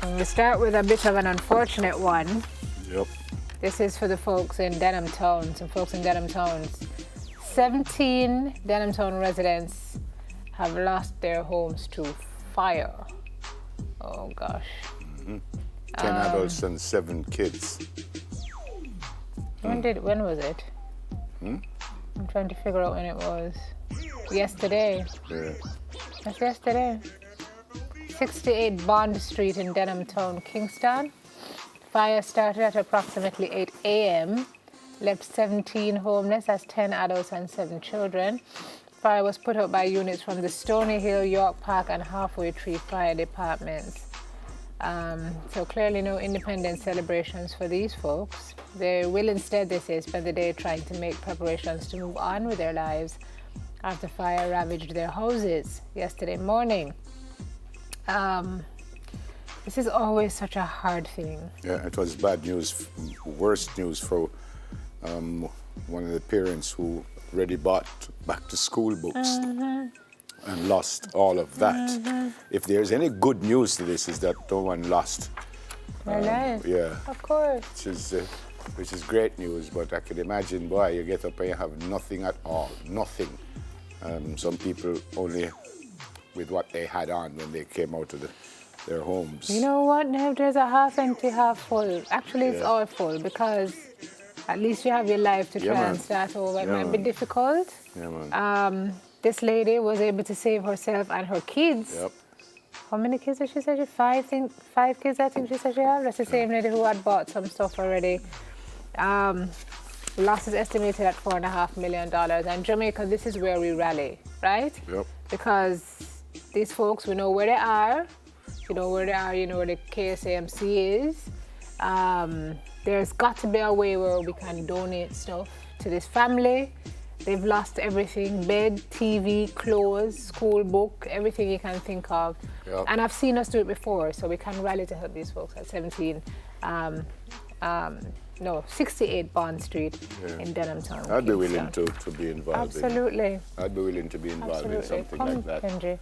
And we start with a bit of an unfortunate one. Yep. This is for the folks in Denham Town. Some folks in Denham Towns. 17 Denham Town residents have lost their homes to fire. Oh gosh. 10 adults and 7 kids. When was it? I'm trying to figure out when it was. Yesterday. Yeah. That's yesterday. 68 Bond Street in Denham Town, Kingston. Fire started at approximately 8 a.m. Left 17 homeless as 10 adults and 7 children. Fire was put out by units from the Stony Hill, York Park and Halfway Tree fire departments. So clearly no independence celebrations for these folks. They will instead, they say, spend the day trying to make preparations to move on with their lives after fire ravaged their houses yesterday morning. This is always such a hard thing. Yeah, it was bad news, worst news for one of the parents who already bought back to school books and lost all of that. If there's any good news to this, is that no one lost Their lives. Yeah, Of course. which is great news. But I could imagine, boy, you get up and you have nothing at all, nothing. Some people only with what they had on when they came out of their homes. You know what, Nev? There's a half empty, half full. Actually, it's all full because at least you have your life to try and start over. It might be difficult. Yeah, man. This lady was able to save herself and her kids. Yep. How many kids did she say? Five kids, I think she said she had. That's the same lady who had bought some stuff already. Loss is estimated at $4.5 million. And Jamaica, this is where we rally, right? Yep. Because these folks, we know where they are. You know where they are, you know where the KSAMC is. There's got to be a way where we can donate stuff to this family. They've lost everything, bed, TV, clothes, school book, everything you can think of. Yep. And I've seen us do it before, so we can rally to help these folks at 68 Bond Street in Denham Town. I'd be willing to be involved. Absolutely. I'd be willing to be involved in something like that. Benji.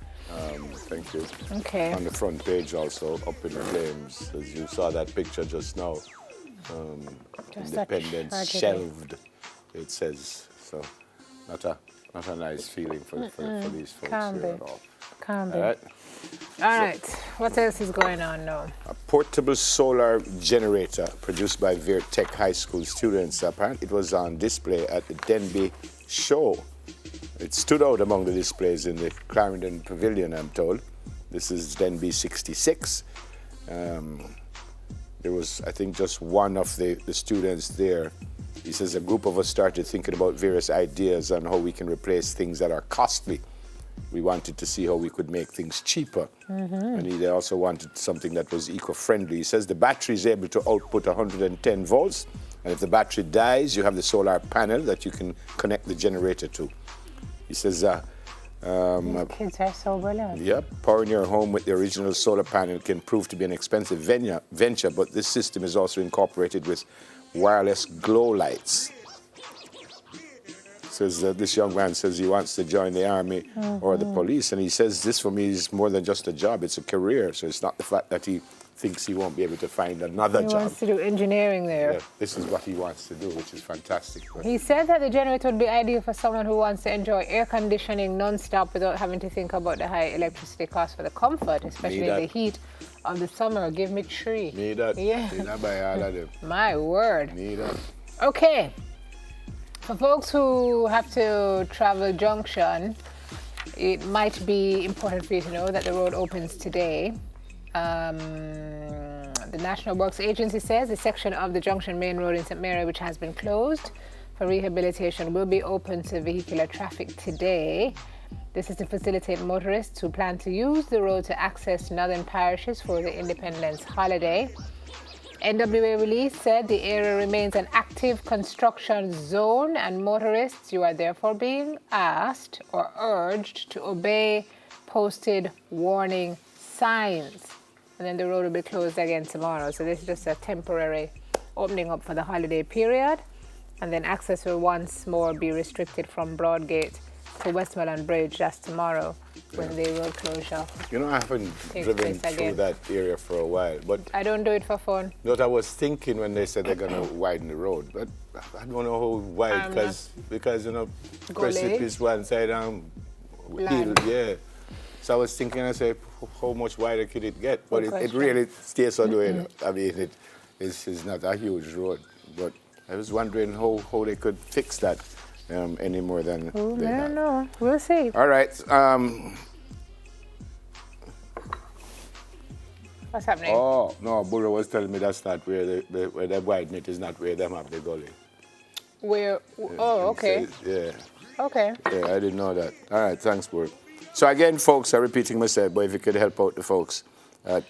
Thank you. Okay. On the front page also, up in the flames, as you saw that picture just now. Independence shelved, it says. So, not a nice feeling for these folks here at all. Can't be. All right. All right. What else is going on now? A portable solar generator produced by Tech High School students. Apparently, it was on display at the Denby show. It stood out among the displays in the Clarendon Pavilion, I'm told. This is Denby 66. There was, I think, just one of the students there. He says a group of us started thinking about various ideas on how we can replace things that are costly. We wanted to see how we could make things cheaper. And he also wanted something that was eco-friendly. He says the battery is able to output 110 volts. And if the battery dies, you have the solar panel that you can connect the generator to. He says, Kids are so brilliant. yep, powering your home with the original solar panel can prove to be an expensive venture, but this system is also incorporated with wireless glow lights. Says this young man says he wants to join the army or the police, and he says this for me is more than just a job, it's a career. So it's not the fact that he thinks he won't be able to find another job. He wants to do engineering there. Yeah, this is what he wants to do, which is fantastic. He said that the generator would be ideal for someone who wants to enjoy air conditioning non-stop without having to think about the high electricity costs for the comfort, especially in the heat of the summer. Give me 3. Need that. Yeah. Need that by all of them. My word. Need that. Okay. For folks who have to travel Junction, it might be important for you to know that the road opens today. The National Works Agency says the section of the Junction Main Road in St. Mary, which has been closed for rehabilitation, will be open to vehicular traffic today. This is to facilitate motorists who plan to use the road to access northern parishes for the Independence holiday. NWA release said the area remains an active construction zone, and motorists, you are therefore being asked or urged to obey posted warning signs. And then the road will be closed again tomorrow. So this is just a temporary opening up for the holiday period. And then access will once more be restricted from Broadgate to Westmoreland Bridge. That's tomorrow. when the road closure. You know, I haven't Takes driven place through again. that area for a while, but I don't do it for fun. what I was thinking when they said they're going to widen the road, but I don't know how wide, because you know, Gully. precipice one side and hill, Land. yeah. So I was thinking, I said, how much wider could it get? But Good it question. really stays on the way. I mean, it's not a huge road, but I was wondering how they could fix that any more than Oh, they I have. don't know. We'll see. All right. What's happening? Oh, no, Burro was telling me that's not where where they widen it is not where them have the gully. Where? Oh, okay. Yeah. Okay. Yeah, I didn't know that. All right, thanks, Burro. So again, folks, I'm repeating myself, but if you could help out the folks at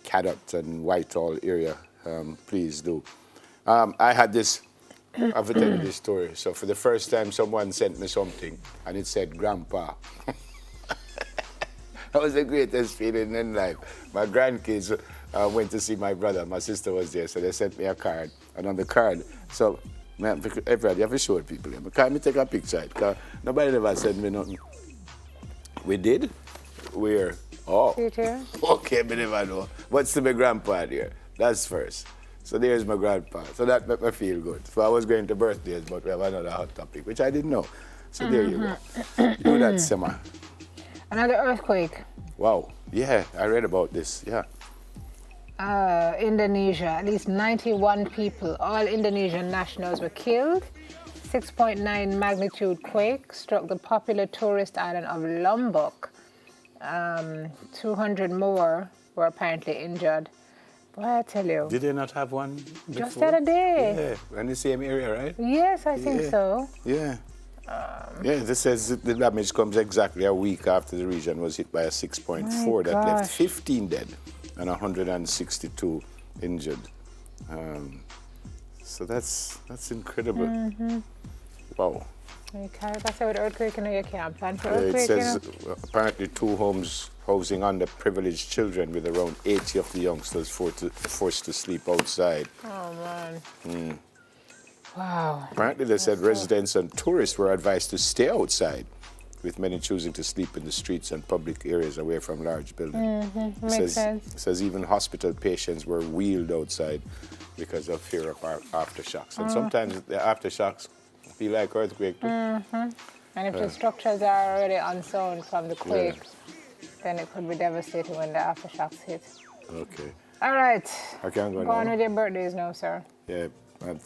Cadott and Whitehall area, please do. I had this, I'll tell you this story. So for the first time, someone sent me something, and it said, Grandpa. That was the greatest feeling in life. My grandkids went to see my brother. My sister was there, so they sent me a card. And on the card, so, man, everybody, you have to show people. Can't me take a picture? Because nobody ever sent me nothing. We did? Where? Oh. Teacher? Okay, me never know. What's to my grandpa there? That's first. So there's my grandpa. So that made me feel good. So I was going to birthdays, but we have another hot topic, which I didn't know. So there you go. Do that, Sema. Another earthquake. Wow. Yeah, I read about this. Yeah. Indonesia. At least 91 people, all Indonesian nationals, were killed. 6.9 magnitude quake struck the popular tourist island of Lombok. 200 more were apparently injured. Boy, I tell you. Did they not have one before? Just the other day. Yeah, in the same area, right? Yes, I think so. Yeah. Yeah, this says the damage comes exactly a week after the region was hit by a 6.4 that left gosh. 15 dead and 162 injured. So that's incredible. Wow. You can't pass out earthquake, you can't plan for It earthquake, says apparently 2 homes housing underprivileged children with around 80 of the youngsters forced to sleep outside. Oh, man. Wow. Apparently they said residents and tourists were advised to stay outside, with many choosing to sleep in the streets and public areas away from large buildings. Makes sense. It says even hospital patients were wheeled outside because of fear of aftershocks. And sometimes the aftershocks feel like earthquake too. And if the structures are already unsound from the quake, then it could be devastating when the aftershocks hit. Okay. All right. I can't go Go on now. with your birthdays now, sir. Yeah, thanks.